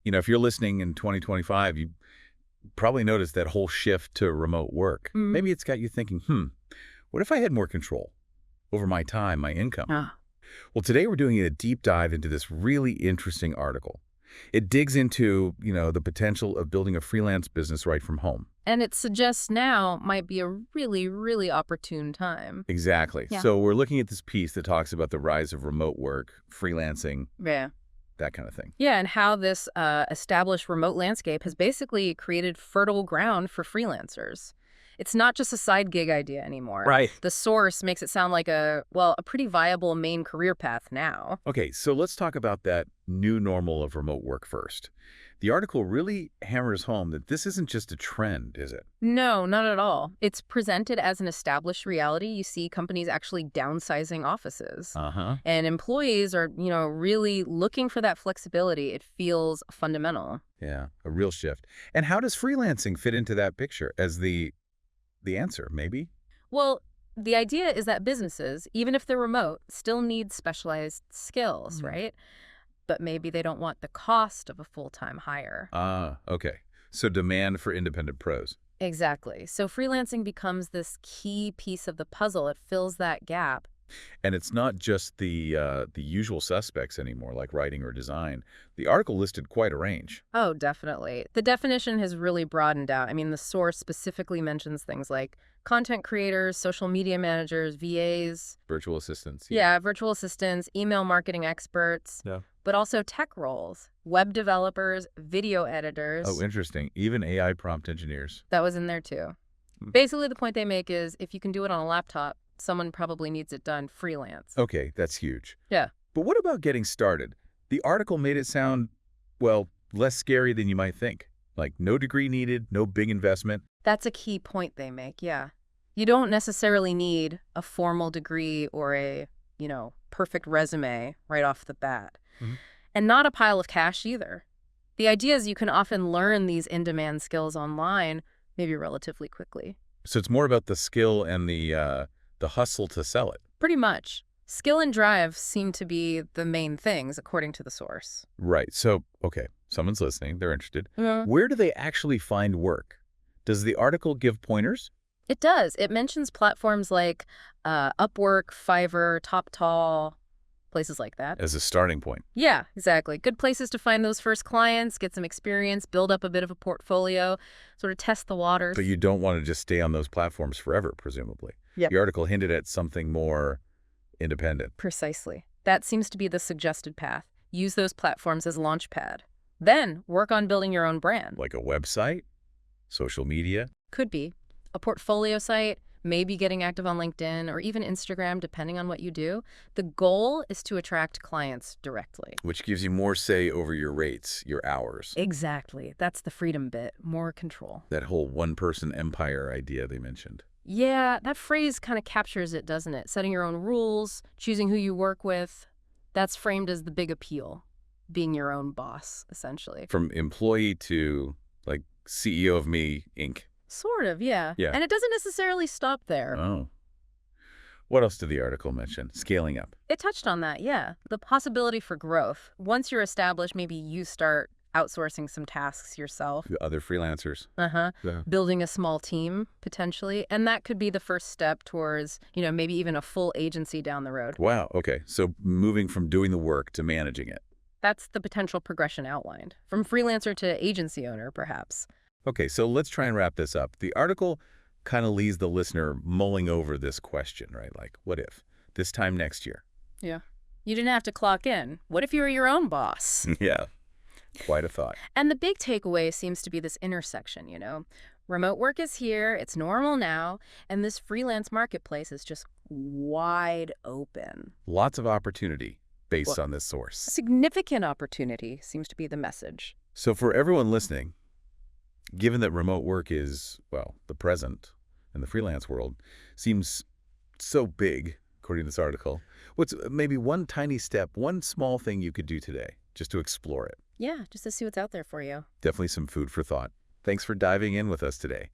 If you're listening in 2025, you probably noticed that whole shift to remote work. Mm. Maybe it's got you thinking, what if I had more control over my time, my income? Ah. Well, today we're doing a deep dive into this really interesting article. It digs into, the potential of building a freelance business right from home. And it suggests now might be a really, really opportune time. Exactly. Yeah. So we're looking at this piece that talks about the rise of remote work, freelancing, Yeah. that kind of thing. Yeah, and how this established remote landscape has basically created fertile ground for freelancers. It's not just a side gig idea anymore. Right. The source makes it sound like a pretty viable main career path now. Okay, so let's talk about that new normal of remote work first. The article really hammers home that this isn't just a trend, is it? No, not at all. It's presented as an established reality. You see companies actually downsizing offices. Uh-huh. And employees are, really looking for that flexibility. It feels fundamental. Yeah, a real shift. And how does freelancing fit into that picture as the answer, maybe? Well, the idea is that businesses, even if they're remote, still need specialized skills, right? But maybe they don't want the cost of a full-time hire. Ah, okay. So demand for independent pros. Exactly. So freelancing becomes this key piece of the puzzle. It fills that gap. And it's not just the usual suspects anymore, like writing or design. The article listed quite a range. Oh, definitely. The definition has really broadened out. I mean, the source specifically mentions things like content creators, social media managers, VAs. Virtual assistants. Yeah, virtual assistants, email marketing experts. Yeah. But also tech roles, web developers, video editors. Oh, interesting. Even AI prompt engineers. That was in there too. Basically, the point they make is if you can do it on a laptop, someone probably needs it done freelance. Okay, that's huge. Yeah. But what about getting started? The article made it sound, less scary than you might think. Like no degree needed, no big investment. That's a key point they make, yeah. You don't necessarily need a formal degree or a, perfect resume right off the bat. And not a pile of cash either. The idea is you can often learn these in-demand skills online, maybe relatively quickly. So it's more about the skill and the hustle to sell it. Pretty much. Skill and drive seem to be the main things, according to the source. Right. So, okay, someone's listening. They're interested. Yeah. Where do they actually find work? Does the article give pointers? It does. It mentions platforms like Upwork, Fiverr, TopTal, places like that. As a starting point. Yeah, exactly. Good places to find those first clients, get some experience, build up a bit of a portfolio, sort of test the waters. But you don't want to just stay on those platforms forever, presumably. Yep. The article hinted at something more independent. Precisely. That seems to be the suggested path. Use those platforms as launchpad. Then work on building your own brand. Like a website? Social media? Could be. A portfolio site, maybe getting active on LinkedIn or even Instagram, depending on what you do. The goal is to attract clients directly. Which gives you more say over your rates, your hours. Exactly. That's the freedom bit. More control. That whole one-person empire idea they mentioned. Yeah, that phrase kind of captures it, doesn't it? Setting your own rules, choosing who you work with. That's framed as the big appeal. Being your own boss, essentially. From employee to, CEO of me, Inc. Sort of, yeah. Yeah. And it doesn't necessarily stop there. Oh. What else did the article mention? Scaling up. It touched on that, yeah. The possibility for growth. Once you're established, maybe you start outsourcing some tasks yourself. To other freelancers. Uh-huh. Yeah. Building a small team, potentially. And that could be the first step towards, maybe even a full agency down the road. Wow, okay. So moving from doing the work to managing it. That's the potential progression outlined. From freelancer to agency owner, perhaps. Okay, so let's try and wrap this up. The article kind of leaves the listener mulling over this question, right? Like, what if? This time next year. Yeah. You didn't have to clock in. What if you were your own boss? Yeah, quite a thought. And the big takeaway seems to be this intersection, Remote work is here, it's normal now, and this freelance marketplace is just wide open. Lots of opportunity based on this source. Significant opportunity seems to be the message. So for everyone listening, given that remote work is, the present in the freelance world, seems so big, according to this article, what's maybe one tiny step, one small thing you could do today just to explore it? Yeah, just to see what's out there for you. Definitely some food for thought. Thanks for diving in with us today.